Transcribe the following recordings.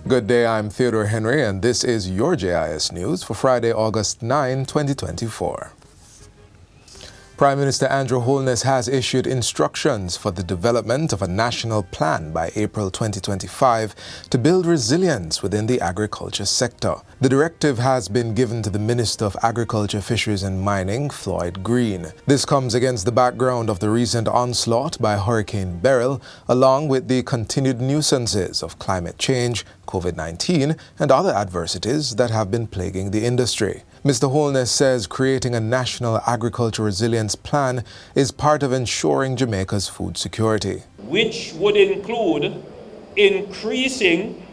Good day, I'm Theodore Henry, and this is your JIS News for Friday, August 9, 2024. Prime Minister Andrew Holness has issued instructions for the development of a national plan by April 2025 to build resilience within the agriculture sector. The directive has been given to the Minister of Agriculture, Fisheries and Mining, Floyd Green. This comes against the background of the recent onslaught by Hurricane Beryl, along with the continued nuisances of climate change, COVID-19, and other adversities that have been plaguing the industry. Mr. Holness says creating a national agriculture resilience plan is part of ensuring Jamaica's food security, which would include increasing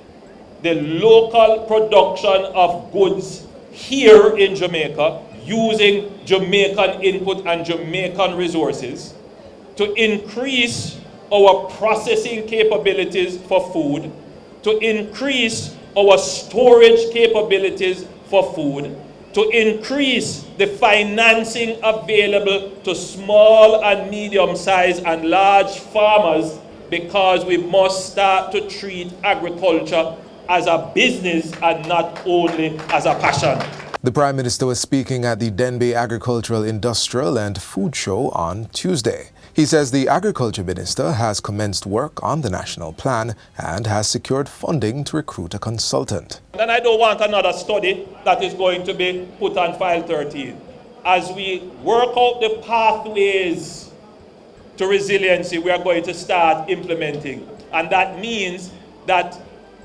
the local production of goods here in Jamaica using Jamaican input and Jamaican resources, to increase our processing capabilities for food, to increase our storage capabilities for food, to increase the financing available to small and medium-sized and large farmers, because we must start to treat agriculture as a business and not only as a passion. The Prime Minister was speaking at the Denby Agricultural, Industrial and Food Show on Tuesday. He says the Agriculture Minister has commenced work on the national plan and has secured funding to recruit a consultant. And I don't want another study that is going to be put on file 13. As we work out the pathways to resiliency, we are going to start implementing. And that means that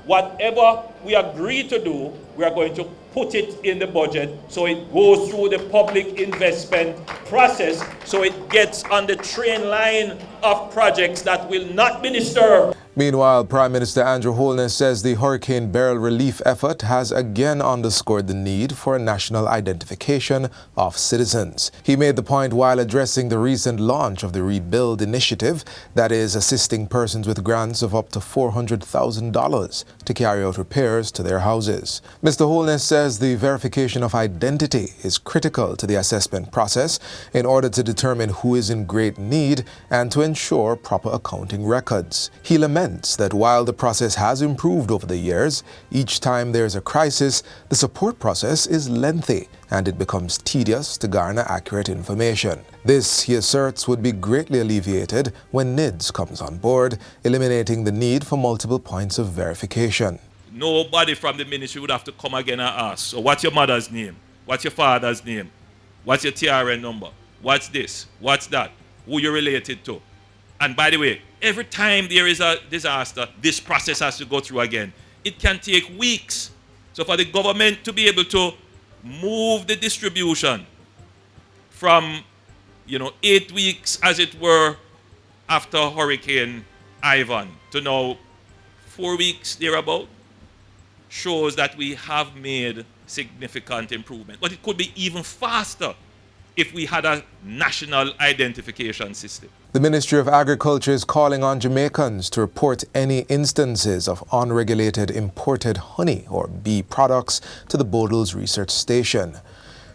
whatever we agree to do, we are going to put it in the budget so it goes through the public investment process, so it gets on the train line of projects that will not be disturbed. Meanwhile, Prime Minister Andrew Holness says the Hurricane Beryl relief effort has again underscored the need for a national identification of citizens. He made the point while addressing the recent launch of the Rebuild initiative, that is assisting persons with grants of up to $400,000 to carry out repairs to their houses. Mr. Holness says the verification of identity is critical to the assessment process in order to determine who is in great need and to ensure proper accounting records. He laments that while the process has improved over the years, each time there is a crisis, the support process is lengthy and it becomes tedious to garner accurate information. This, he asserts, would be greatly alleviated when NIDS comes on board, eliminating the need for multiple points of verification. Nobody from the ministry would have to come again and ask, so what's your mother's name? What's your father's name? What's your TRN number? What's this? What's that? Who you're related to? And by the way, every time there is a disaster, this process has to go through again. It can take weeks. So for the government to be able to move the distribution from, 8 weeks, as it were, after Hurricane Ivan to now 4 weeks thereabout, shows that we have made significant improvement. But it could be even faster if we had a national identification system. The Ministry of Agriculture is calling on Jamaicans to report any instances of unregulated imported honey or bee products to the Bodles Research Station.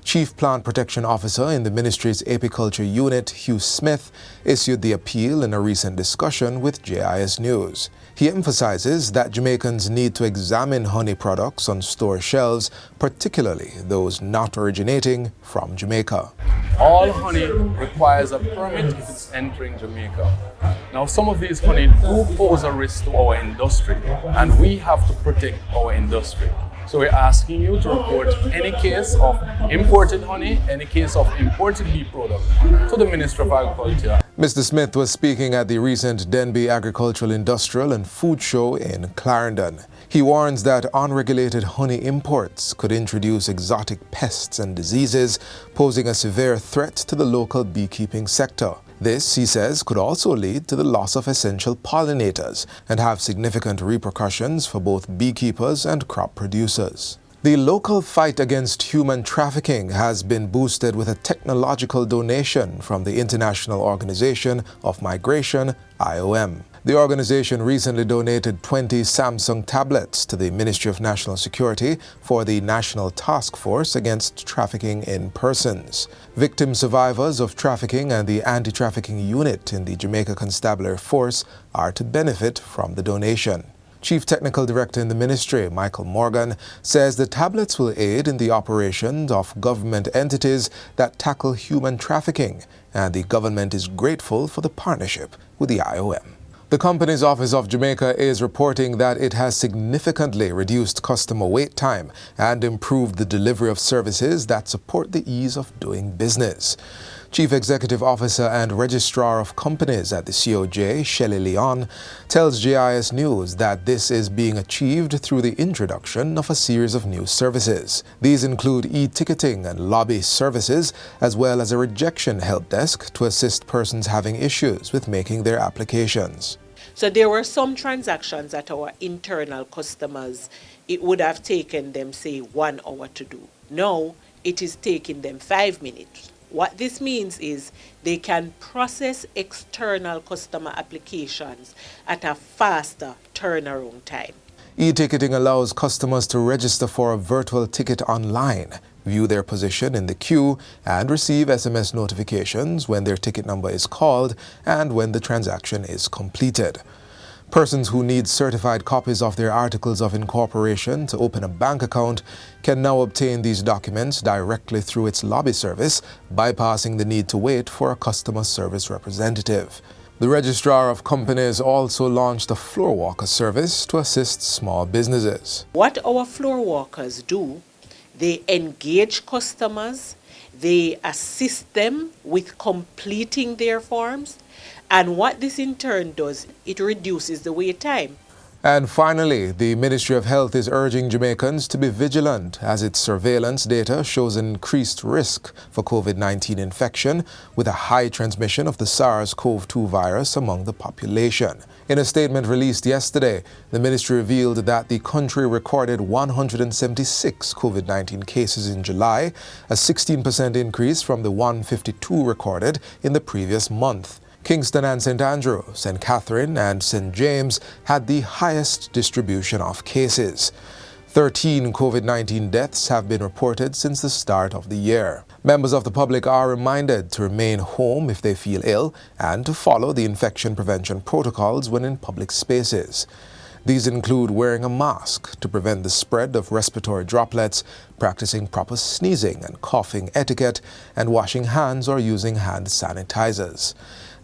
Chief Plant Protection Officer in the ministry's apiculture unit, Hugh Smith, issued the appeal in a recent discussion with JIS News. He emphasizes that Jamaicans need to examine honey products on store shelves, particularly those not originating from Jamaica. All honey requires a permit if it's entering Jamaica. Now, some of these honey do pose a risk to our industry, and we have to protect our industry. So we're asking you to report any case of imported honey, any case of imported bee product to the Ministry of Agriculture. Mr. Smith was speaking at the recent Denby Agricultural, Industrial and Food Show in Clarendon. He warns that unregulated honey imports could introduce exotic pests and diseases, posing a severe threat to the local beekeeping sector. This, he says, could also lead to the loss of essential pollinators and have significant repercussions for both beekeepers and crop producers. The local fight against human trafficking has been boosted with a technological donation from the International Organization of Migration, IOM. The organization recently donated 20 Samsung tablets to the Ministry of National Security for the National Task Force Against Trafficking in Persons. Victim survivors of trafficking and the anti-trafficking unit in the Jamaica Constabulary Force are to benefit from the donation. Chief Technical Director in the ministry, Michael Morgan, says the tablets will aid in the operations of government entities that tackle human trafficking, and the government is grateful for the partnership with the IOM. The company's Office of Jamaica is reporting that it has significantly reduced customer wait time and improved the delivery of services that support the ease of doing business. Chief Executive Officer and Registrar of Companies at the COJ, Shelley Leon, tells JIS News that this is being achieved through the introduction of a series of new services. These include e-ticketing and lobby services, as well as a rejection help desk to assist persons having issues with making their applications. So there were some transactions that our internal customers, it would have taken them, say, 1 hour to do. Now, it is taking them 5 minutes. What this means is they can process external customer applications at a faster turnaround time. E-ticketing allows customers to register for a virtual ticket online, view their position in the queue, and receive SMS notifications when their ticket number is called and when the transaction is completed. Persons who need certified copies of their articles of incorporation to open a bank account can now obtain these documents directly through its lobby service, bypassing the need to wait for a customer service representative. The Registrar of Companies also launched a floor walker service to assist small businesses. What our floor walkers do, they engage customers, they assist them with completing their forms, and what this in turn does, it reduces the wait time. And finally, the Ministry of Health is urging Jamaicans to be vigilant as its surveillance data shows an increased risk for COVID-19 infection with a high transmission of the SARS-CoV-2 virus among the population. In a statement released yesterday, the ministry revealed that the country recorded 176 COVID-19 cases in July, a 16% increase from the 152 recorded in the previous month. Kingston and St. Andrew, St. Catherine and St. James had the highest distribution of cases. 13 COVID-19 deaths have been reported since the start of the year. Members of the public are reminded to remain home if they feel ill and to follow the infection prevention protocols when in public spaces. These include wearing a mask to prevent the spread of respiratory droplets, practicing proper sneezing and coughing etiquette, and washing hands or using hand sanitizers.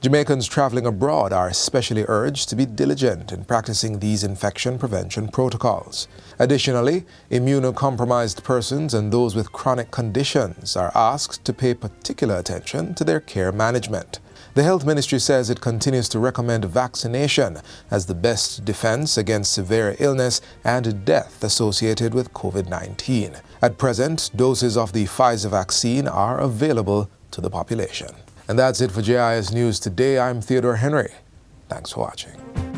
Jamaicans traveling abroad are especially urged to be diligent in practicing these infection prevention protocols. Additionally, immunocompromised persons and those with chronic conditions are asked to pay particular attention to their care management. The Health Ministry says it continues to recommend vaccination as the best defense against severe illness and death associated with COVID-19. At present, doses of the Pfizer vaccine are available to the population. And that's it for JIS News today. I'm Theodore Henry. Thanks for watching.